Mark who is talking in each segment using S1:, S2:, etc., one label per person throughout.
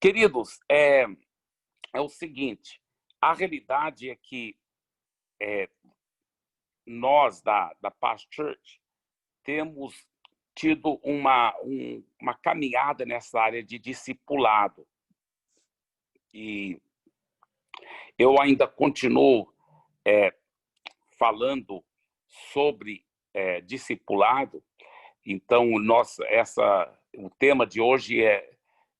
S1: Queridos, é o seguinte, a realidade é que nós, da Paz Church, temos tido uma caminhada nessa área de discipulado. E eu ainda continuo falando sobre discipulado. Então, o tema de hoje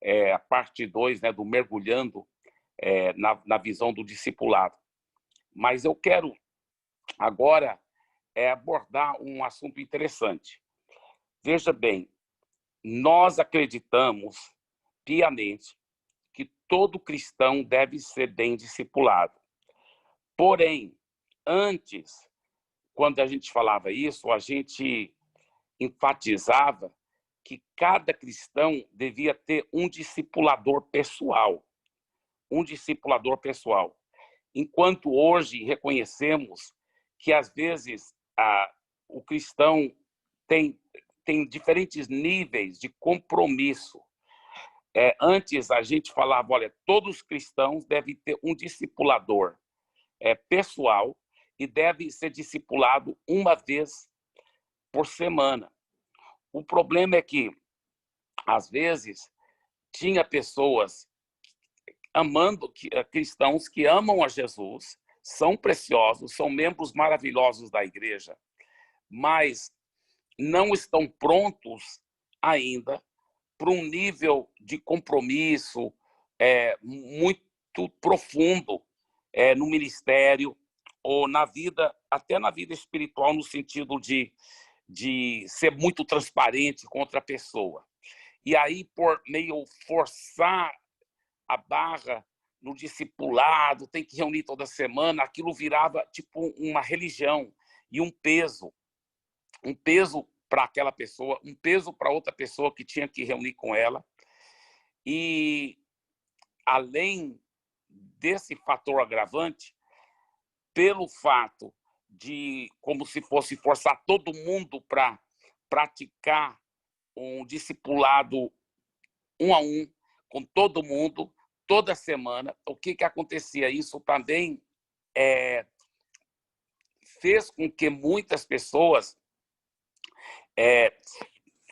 S1: é a parte 2, né, do mergulhando na visão do discipulado. Mas eu quero agora abordar um assunto interessante. Veja bem, nós acreditamos piamente que todo cristão deve ser bem discipulado. Porém, antes, quando a gente falava isso, a gente enfatizava que cada cristão devia ter um discipulador pessoal. Um discipulador pessoal. Enquanto hoje reconhecemos que, às vezes, o cristão tem diferentes níveis de compromisso. Antes, a gente falava, olha, todos os cristãos devem ter um discipulador pessoal e deve ser discipulado uma vez por semana. O problema é que, às vezes, tinha pessoas cristãos que amam a Jesus, são preciosos, são membros maravilhosos da igreja, mas não estão prontos ainda para um nível de compromisso muito profundo no ministério ou na vida, até na vida espiritual, no sentido de ser muito transparente com outra pessoa. E aí, por meio forçar a barra no discipulado, tem que reunir toda semana, aquilo virava tipo uma religião e um peso para aquela pessoa, um peso para outra pessoa que tinha que reunir com ela. E, além desse fator agravante, pelo fato de, como se fosse forçar todo mundo para praticar um discipulado um a um, com todo mundo, toda semana, o que acontecia? Isso também fez com que muitas pessoas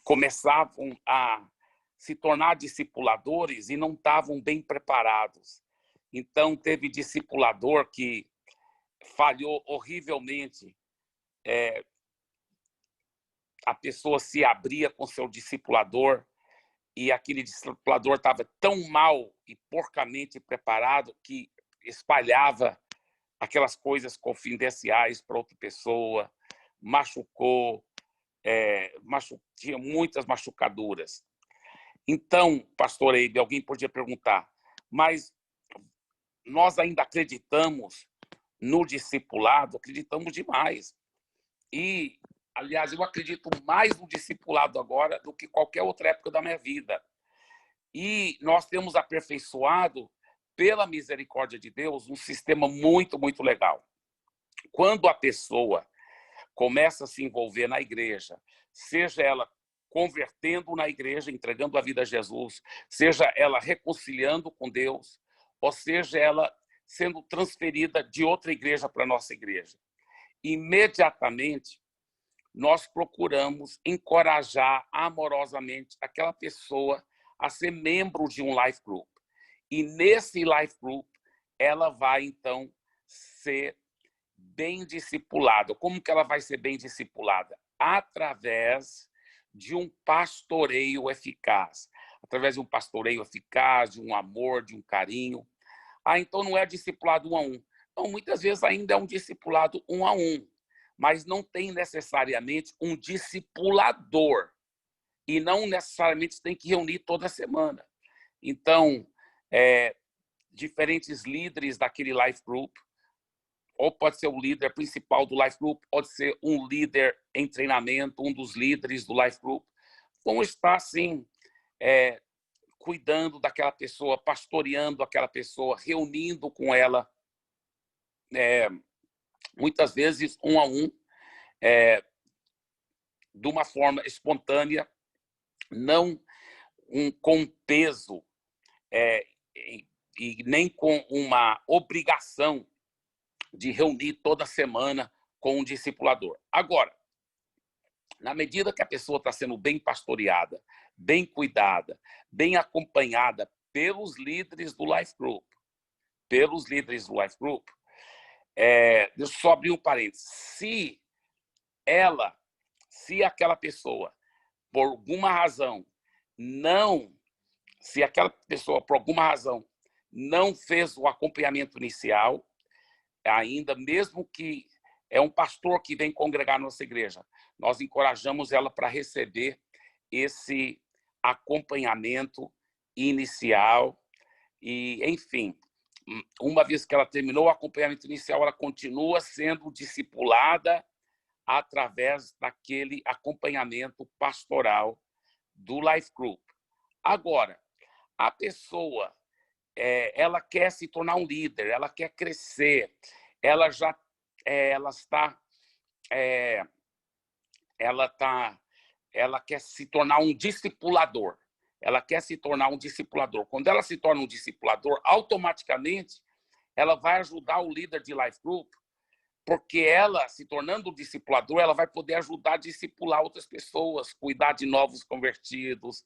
S1: começavam a se tornar discipuladores e não estavam bem preparados. Então, teve discipulador que falhou horrivelmente. A pessoa se abria com seu discipulador e aquele discipulador estava tão mal e porcamente preparado que espalhava aquelas coisas confidenciais para outra pessoa, machucou, tinha muitas machucaduras. Então, pastor Eibe, alguém podia perguntar, mas nós ainda acreditamos no discipulado? Acreditamos demais. E, aliás, eu acredito mais no discipulado agora do que qualquer outra época da minha vida. E nós temos aperfeiçoado, pela misericórdia de Deus, um sistema muito, muito legal. Quando a pessoa começa a se envolver na igreja, seja ela convertendo na igreja, entregando a vida a Jesus, seja ela reconciliando com Deus, ou seja ela sendo transferida de outra igreja para a nossa igreja, imediatamente nós procuramos encorajar amorosamente aquela pessoa a ser membro de um life group. E nesse life group, ela vai, então, ser bem discipulada. Como que ela vai ser bem discipulada? Através de um pastoreio eficaz. Através de um pastoreio eficaz, de um amor, de um carinho. Então não é discipulado um a um. Então, muitas vezes ainda é um discipulado um a um, mas não tem necessariamente um discipulador. E não necessariamente tem que reunir toda semana. Então, diferentes líderes daquele life group, ou pode ser o líder principal do life group, pode ser um líder em treinamento, um dos líderes do life group, vão estar, assim, cuidando daquela pessoa, pastoreando aquela pessoa, reunindo com ela, muitas vezes um a um, de uma forma espontânea, não com peso e nem com uma obrigação de reunir toda semana com um discipulador. Agora, na medida que a pessoa está sendo bem pastoreada, bem cuidada, bem acompanhada pelos líderes do Life Group, deixa eu só abrir um parênteses. Se aquela pessoa, por alguma razão, não fez o acompanhamento inicial, ainda, mesmo que é um pastor que vem congregar na nossa igreja, nós encorajamos ela para receber esse acompanhamento inicial e, enfim, uma vez que ela terminou o acompanhamento inicial, ela continua sendo discipulada através daquele acompanhamento pastoral do Life Group. Agora, a pessoa, ela quer se tornar um líder, ela quer crescer, ela quer se tornar um discipulador. Quando ela se torna um discipulador, automaticamente ela vai ajudar o líder de Life Group, porque ela, se tornando um discipulador, ela vai poder ajudar a discipular outras pessoas, cuidar de novos convertidos,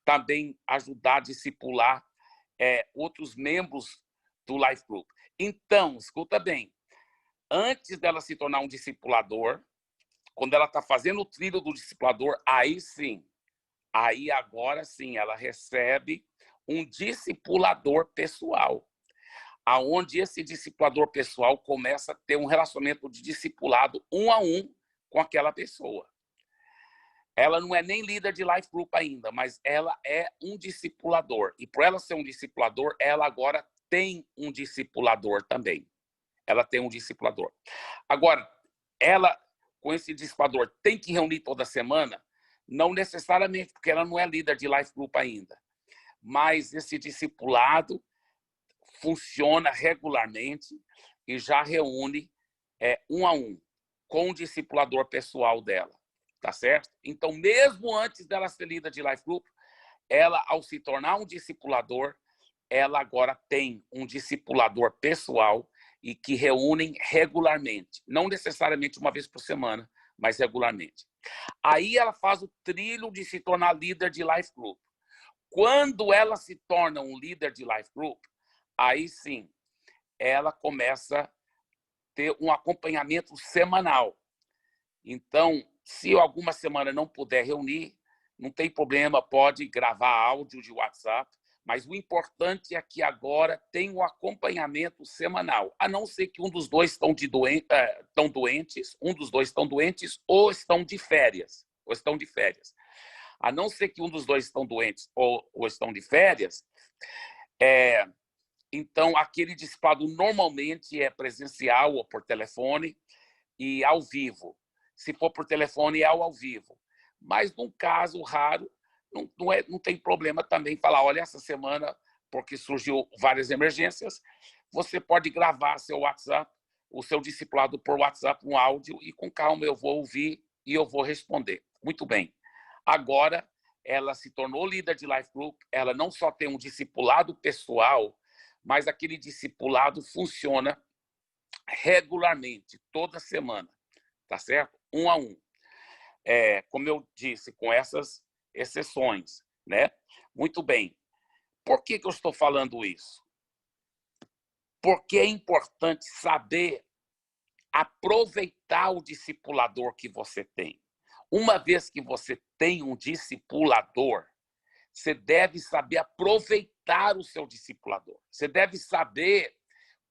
S1: também ajudar a discipular outros membros do Life Group. Então, escuta bem, antes dela se tornar um discipulador, quando ela está fazendo o trilho do discipulador, agora sim, ela recebe um discipulador pessoal, aonde esse discipulador pessoal começa a ter um relacionamento de discipulado 1 a 1 com aquela pessoa. Ela não é nem líder de Life Group ainda, mas ela é um discipulador. E por ela ser um discipulador, ela agora tem um discipulador também. Ela tem um discipulador. Agora, ela, com esse discipulador, tem que reunir toda semana? Não necessariamente, porque ela não é líder de Life Group ainda. Mas esse discipulado funciona regularmente e já reúne 1 a 1 com o discipulador pessoal dela, tá certo? Então, mesmo antes dela ser líder de Life Group, ela, ao se tornar um discipulador, ela agora tem um discipulador pessoal e que reúnem regularmente, não necessariamente uma vez por semana, mas regularmente. Aí ela faz o trilho de se tornar líder de Life Group. Quando ela se torna um líder de Life Group, aí sim, ela começa a ter um acompanhamento semanal. Então, se alguma semana não puder reunir, não tem problema, pode gravar áudio de WhatsApp, mas o importante é que agora tem um acompanhamento semanal, a não ser que um dos dois estão doentes, ou estão de férias, A não ser que um dos dois estão doentes ou estão de férias, então, aquele discipulado normalmente é presencial ou por telefone e ao vivo. Se for por telefone, é ao vivo. Mas, num caso raro, não tem problema também falar, olha, essa semana, porque surgiu várias emergências, você pode gravar seu WhatsApp, o seu discipulado por WhatsApp, um áudio, e com calma eu vou ouvir e eu vou responder. Muito bem. Agora, ela se tornou líder de Life Group, ela não só tem um discipulado pessoal, mas aquele discipulado funciona regularmente, toda semana, tá certo? 1 a 1. Como eu disse, com essas exceções, né? Muito bem. Por que eu estou falando isso? Porque é importante saber aproveitar o discipulador que você tem. Uma vez que você tem um discipulador, você deve saber aproveitar o seu discipulador. Você deve saber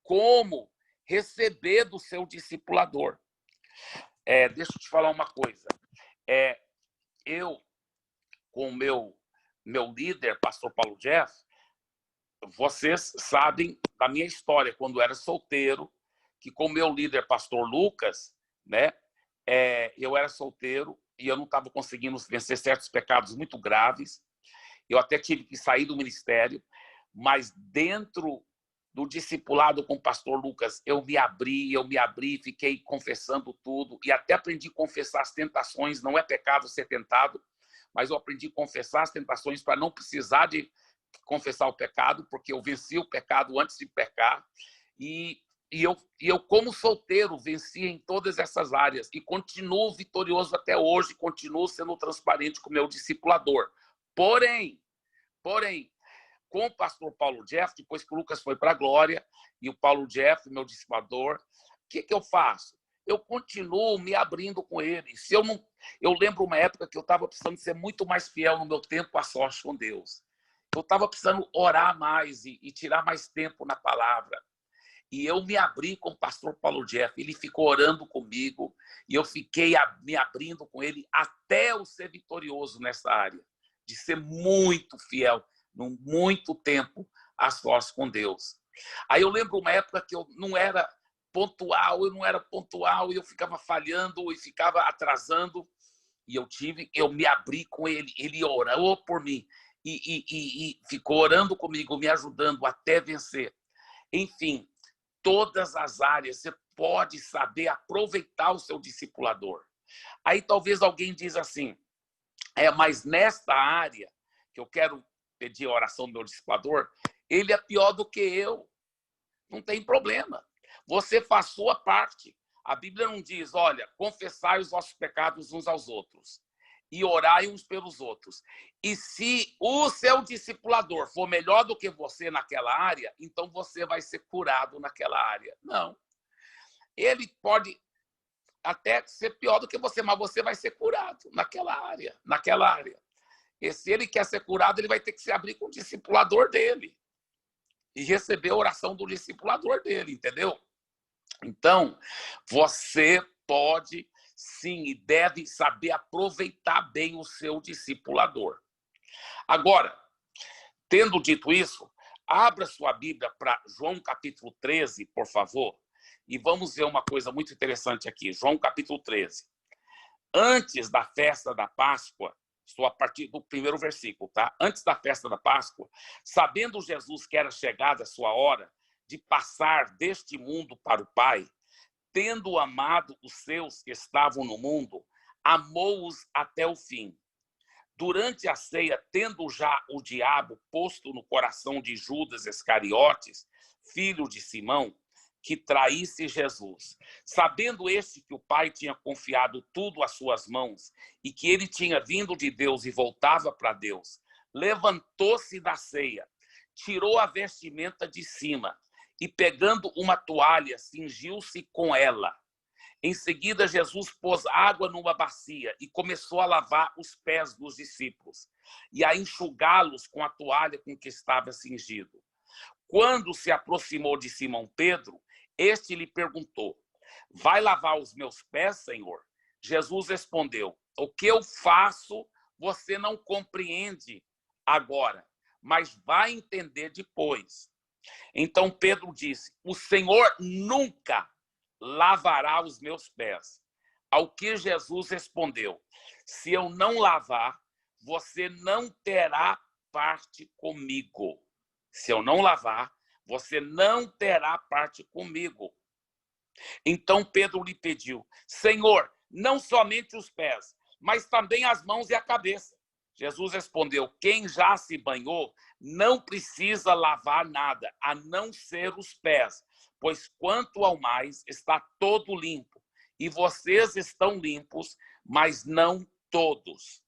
S1: como receber do seu discipulador. Deixa eu te falar uma coisa. Eu, com o meu líder, pastor Paulo Jeff, vocês sabem da minha história, quando eu era solteiro, que com o meu líder, pastor Lucas, né, eu era solteiro e eu não estava conseguindo vencer certos pecados muito graves. Eu até tive que sair do ministério, mas dentro do discipulado com o pastor Lucas, eu me abri, fiquei confessando tudo e até aprendi a confessar as tentações. Não é pecado ser tentado, mas eu aprendi a confessar as tentações para não precisar de confessar o pecado, porque eu venci o pecado antes de pecar. E eu, como solteiro, venci em todas essas áreas e continuo vitorioso até hoje, continuo sendo transparente com o meu discipulador. Porém, com o pastor Paulo Jeff, depois que o Lucas foi para a Glória, e o Paulo Jeff, meu discipulador, o que eu faço? Eu continuo me abrindo com ele. Se eu não, eu lembro uma época que eu estava precisando ser muito mais fiel no meu tempo a sós com Deus. Eu estava precisando orar mais e tirar mais tempo na palavra. E eu me abri com o pastor Paulo Jeff. Ele ficou orando comigo e eu fiquei me abrindo com ele até eu ser vitorioso nessa área, de ser muito fiel, muito tempo a sós com Deus. Aí eu lembro uma época que eu não era pontual, e eu ficava falhando e ficava atrasando. E eu me abri com ele, ele orou por mim e ficou orando comigo, me ajudando até vencer. Enfim, todas as áreas, você pode saber aproveitar o seu discipulador. Aí talvez alguém diz assim, mas nesta área, que eu quero pedir a oração do meu discipulador, ele é pior do que eu. Não tem problema. Você faz sua parte. A Bíblia não diz, olha, confessai os vossos pecados uns aos outros e orai uns pelos outros. E se o seu discipulador for melhor do que você naquela área, então você vai ser curado naquela área. Não. Ele pode até ser pior do que você, mas você vai ser curado naquela área. E se ele quer ser curado, ele vai ter que se abrir com o discipulador dele e receber a oração do discipulador dele, entendeu? Então, você pode, sim, e deve saber aproveitar bem o seu discipulador. Agora, tendo dito isso, abra sua Bíblia para João capítulo 13, por favor, e vamos ver uma coisa muito interessante aqui. João capítulo 13. Antes da festa da Páscoa, estou a partir do primeiro versículo, tá? Antes da festa da Páscoa, sabendo Jesus que era chegada a sua hora de passar deste mundo para o Pai, tendo amado os seus que estavam no mundo, amou-os até o fim. Durante a ceia, tendo já o diabo posto no coração de Judas Iscariotes, filho de Simão, que traísse Jesus, sabendo este que o Pai tinha confiado tudo às suas mãos e que ele tinha vindo de Deus e voltava para Deus, levantou-se da ceia, tirou a vestimenta de cima e, pegando uma toalha, cingiu-se com ela. Em seguida, Jesus pôs água numa bacia e começou a lavar os pés dos discípulos e a enxugá-los com a toalha com que estava cingido. Quando se aproximou de Simão Pedro, este lhe perguntou, vai lavar os meus pés, Senhor? Jesus respondeu, o que eu faço você não compreende agora, mas vai entender depois. Então Pedro disse, o Senhor nunca lavará os meus pés. Ao que Jesus respondeu, se eu não lavar, você não terá parte comigo. Se eu não lavar, você não terá parte comigo. Então Pedro lhe pediu, Senhor, não somente os pés, mas também as mãos e a cabeça. Jesus respondeu, quem já se banhou não precisa lavar nada, a não ser os pés, pois quanto ao mais está todo limpo. E vocês estão limpos, mas não todos.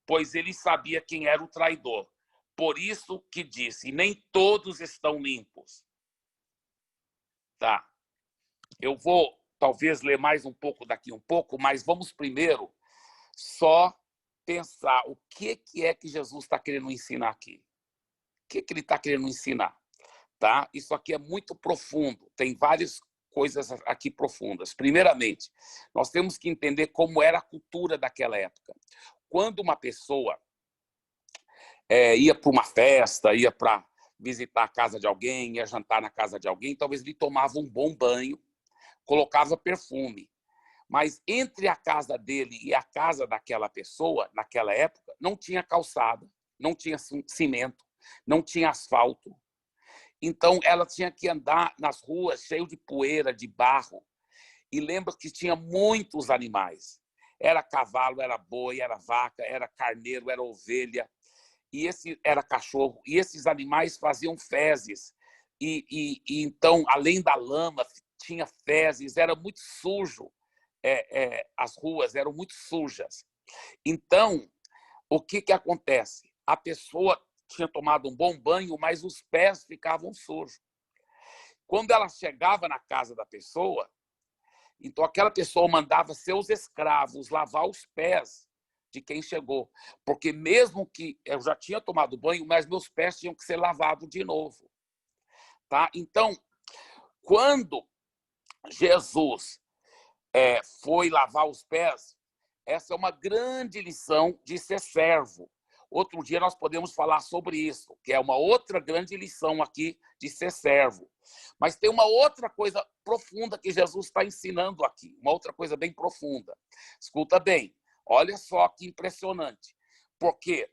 S1: Pois ele sabia quem era o traidor. Por isso que disse, nem todos estão limpos. Tá. Eu vou, talvez, ler mais um pouco daqui um pouco, mas vamos primeiro só pensar o que é que Jesus está querendo ensinar aqui. O que ele está querendo ensinar? Tá? Isso aqui é muito profundo, tem várias coisas aqui profundas. Primeiramente, nós temos que entender como era a cultura daquela época. Quando uma pessoa ia para uma festa, ia para visitar a casa de alguém, ia jantar na casa de alguém, talvez ele tomava um bom banho, colocava perfume. Mas entre a casa dele e a casa daquela pessoa, naquela época, não tinha calçada, não tinha cimento, não tinha asfalto. Então, ela tinha que andar nas ruas cheio de poeira, de barro. E lembra que tinha muitos animais. Era cavalo, era boi, era vaca, era carneiro, era ovelha. e esse era cachorro, e esses animais faziam fezes. Então, além da lama, tinha fezes, era muito sujo. As ruas eram muito sujas. Então, o que acontece? A pessoa tinha tomado um bom banho, mas os pés ficavam sujos. Quando ela chegava na casa da pessoa, então aquela pessoa mandava seus escravos lavar os pés de quem chegou. Porque mesmo que eu já tinha tomado banho, mas meus pés tinham que ser lavados de novo. Tá? Então, quando Jesus foi lavar os pés, essa é uma grande lição de ser servo. Outro dia nós podemos falar sobre isso, que é uma outra grande lição aqui de ser servo. Mas tem uma outra coisa profunda que Jesus está ensinando aqui, uma outra coisa bem profunda. Escuta bem, olha só que impressionante. Porque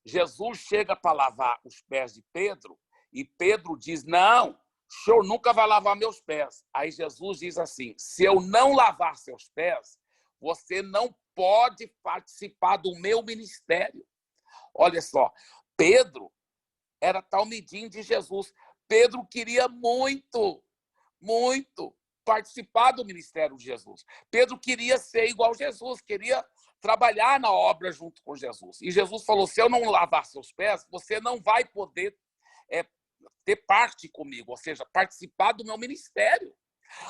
S1: Jesus chega para lavar os pés de Pedro e Pedro diz, não, o senhor nunca vai lavar meus pés. Aí Jesus diz assim, se eu não lavar seus pés, você não pode participar do meu ministério. Olha só, Pedro era talmidim de Jesus. Pedro queria muito, muito participar do ministério de Jesus. Pedro queria ser igual a Jesus, queria trabalhar na obra junto com Jesus. E Jesus falou, se eu não lavar seus pés, você não vai poder ter parte comigo, ou seja, participar do meu ministério.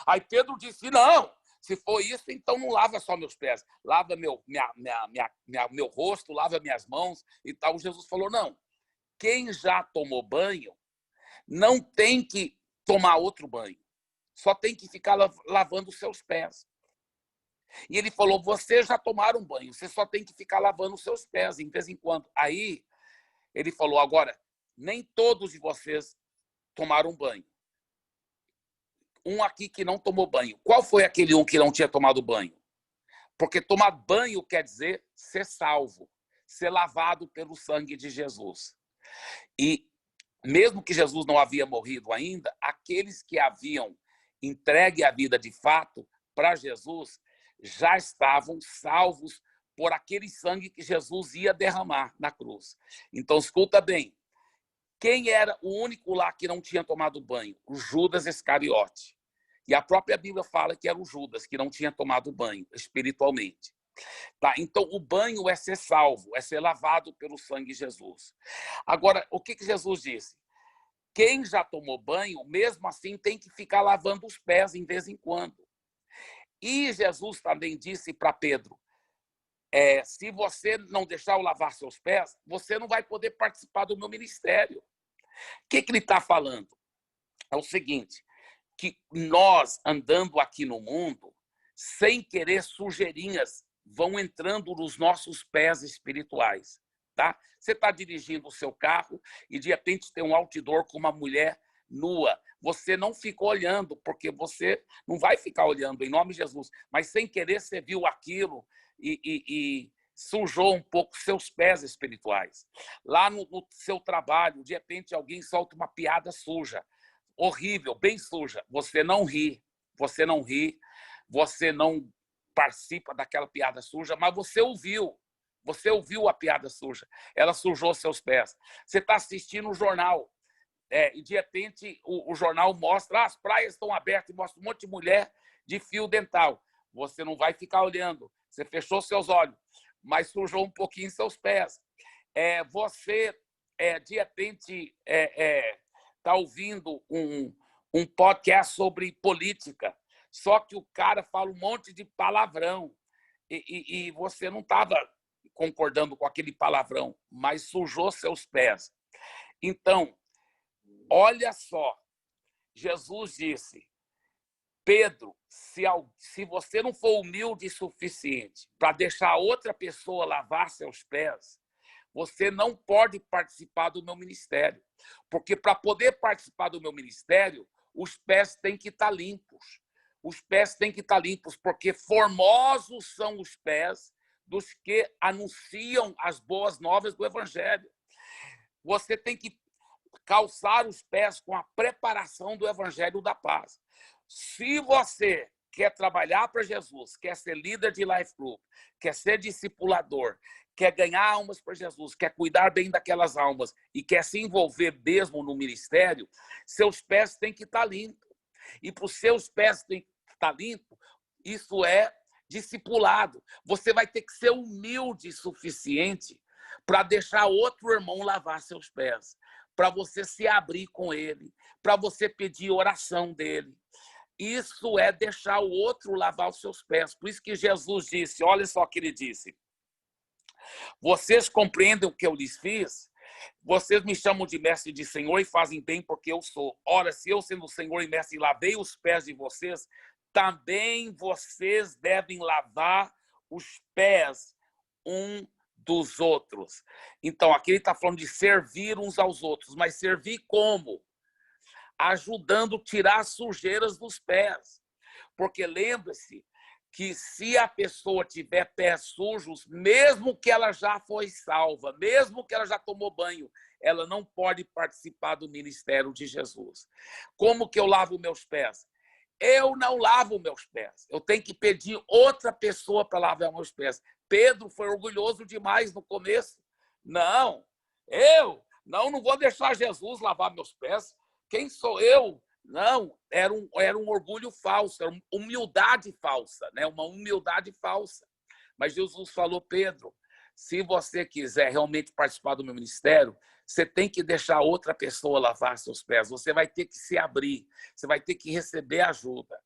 S1: Aí Pedro disse, não, se for isso, então não lava só meus pés, lava meu rosto, lava minhas mãos e tal. Jesus falou, não, quem já tomou banho não tem que tomar outro banho, só tem que ficar lavando os seus pés. E ele falou, vocês já tomaram banho, você só tem que ficar lavando os seus pés de vez em quando. Aí ele falou, agora, nem todos de vocês tomaram banho. Um aqui que não tomou banho. Qual foi aquele um que não tinha tomado banho? Porque tomar banho quer dizer ser salvo, ser lavado pelo sangue de Jesus. E mesmo que Jesus não havia morrido ainda, aqueles que haviam entregue a vida de fato para Jesus já estavam salvos por aquele sangue que Jesus ia derramar na cruz. Então, escuta bem, quem era o único lá que não tinha tomado banho? O Judas Iscariote. E a própria Bíblia fala que era o Judas que não tinha tomado banho espiritualmente. Tá? Então, o banho é ser salvo, é ser lavado pelo sangue de Jesus. Agora, o que Jesus disse? Quem já tomou banho, mesmo assim, tem que ficar lavando os pés de vez em quando. E Jesus também disse para Pedro, se você não deixar eu lavar seus pés, você não vai poder participar do meu ministério. O que ele está falando? É o seguinte, que nós, andando aqui no mundo, sem querer, sujeirinhas vão entrando nos nossos pés espirituais. Tá? Você está dirigindo o seu carro e, de repente, tem um outdoor com uma mulher nua. Você não ficou olhando, porque você não vai ficar olhando, em nome de Jesus. Mas, sem querer, você viu aquilo e sujou um pouco seus pés espirituais. Lá no seu trabalho, de repente, alguém solta uma piada suja, horrível, bem suja. Você não ri, você não participa daquela piada suja, mas você ouviu a piada suja, ela sujou seus pés. Você está assistindo o jornal, e de repente o jornal mostra, as praias estão abertas e mostra um monte de mulher de fio dental. Você não vai ficar olhando, você fechou seus olhos, mas sujou um pouquinho seus pés. Você, de repente, está ouvindo um podcast sobre política, só que o cara fala um monte de palavrão e você não estava concordando com aquele palavrão, mas sujou seus pés. Então, olha só, Jesus disse, Pedro, se você não for humilde o suficiente para deixar outra pessoa lavar seus pés, você não pode participar do meu ministério. Porque para poder participar do meu ministério, os pés têm que estar limpos. Os pés têm que estar limpos, porque formosos são os pés dos que anunciam as boas novas do Evangelho. Você tem que calçar os pés com a preparação do Evangelho da paz. Se você quer trabalhar para Jesus, quer ser líder de life group, quer ser discipulador, quer ganhar almas para Jesus, quer cuidar bem daquelas almas e quer se envolver mesmo no ministério, seus pés têm que estar limpos. E para os seus pés têm que estar limpos, isso é discipulado. Você vai ter que ser humilde o suficiente para deixar outro irmão lavar seus pés, para você se abrir com ele, para você pedir oração dele. Isso é deixar o outro lavar os seus pés. Por isso que Jesus disse, olha só o que ele disse. Vocês compreendem o que eu lhes fiz? Vocês me chamam de mestre e de senhor e fazem bem porque eu sou. Ora, se eu sendo senhor e mestre lavei os pés de vocês, também vocês devem lavar os pés um dos outros. Então, aqui ele está falando de servir uns aos outros, mas servir como? Ajudando a tirar as sujeiras dos pés. Porque lembre-se que se a pessoa tiver pés sujos, mesmo que ela já foi salva, mesmo que ela já tomou banho, ela não pode participar do ministério de Jesus. Como que eu lavo meus pés? Eu não lavo meus pés. Eu tenho que pedir outra pessoa para lavar meus pés. Pedro foi orgulhoso demais no começo. Não vou deixar Jesus lavar meus pés. Quem sou eu? Não, era um orgulho falso, era uma humildade falsa, né? Uma humildade falsa. Mas Jesus falou, Pedro, se você quiser realmente participar do meu ministério, você tem que deixar outra pessoa lavar seus pés. Você vai ter que se abrir, você vai ter que receber ajuda.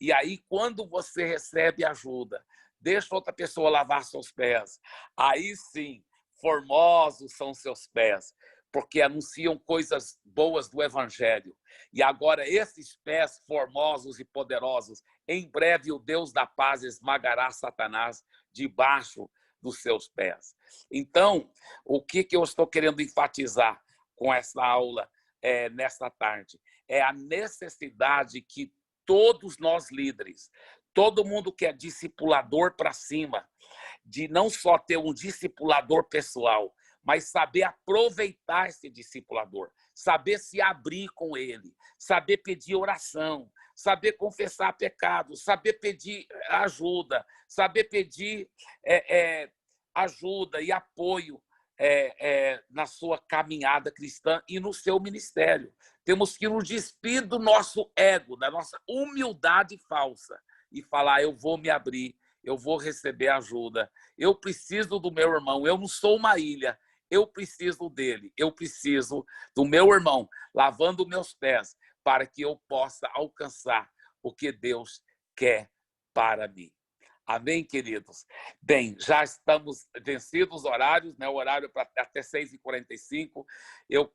S1: E aí, quando você recebe ajuda, deixa outra pessoa lavar seus pés. Aí sim, formosos são seus pés, porque anunciam coisas boas do Evangelho. E agora, esses pés formosos e poderosos, em breve o Deus da paz esmagará Satanás debaixo dos seus pés. Então, o que eu estou querendo enfatizar com essa aula nesta tarde? É a necessidade que todos nós líderes, todo mundo que é discipulador para cima, de não só ter um discipulador pessoal, mas saber aproveitar esse discipulador, saber se abrir com ele, saber pedir oração, saber confessar pecados, saber pedir ajuda, saber pedir ajuda e apoio na sua caminhada cristã e no seu ministério. Temos que nos despir do nosso ego, da nossa humildade falsa e falar, eu vou me abrir, eu vou receber ajuda, eu preciso do meu irmão, eu não sou uma ilha, eu preciso dele, eu preciso do meu irmão lavando meus pés para que eu possa alcançar o que Deus quer para mim. Amém, queridos? Bem, já estamos vencidos os horários, né? O horário para até 6h45. Eu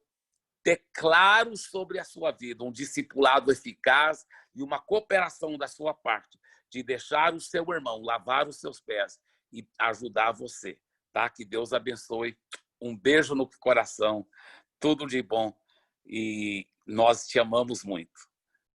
S1: declaro sobre a sua vida um discipulado eficaz e uma cooperação da sua parte de deixar o seu irmão lavar os seus pés e ajudar você, tá? Que Deus abençoe. Um beijo no coração, tudo de bom e nós te amamos muito.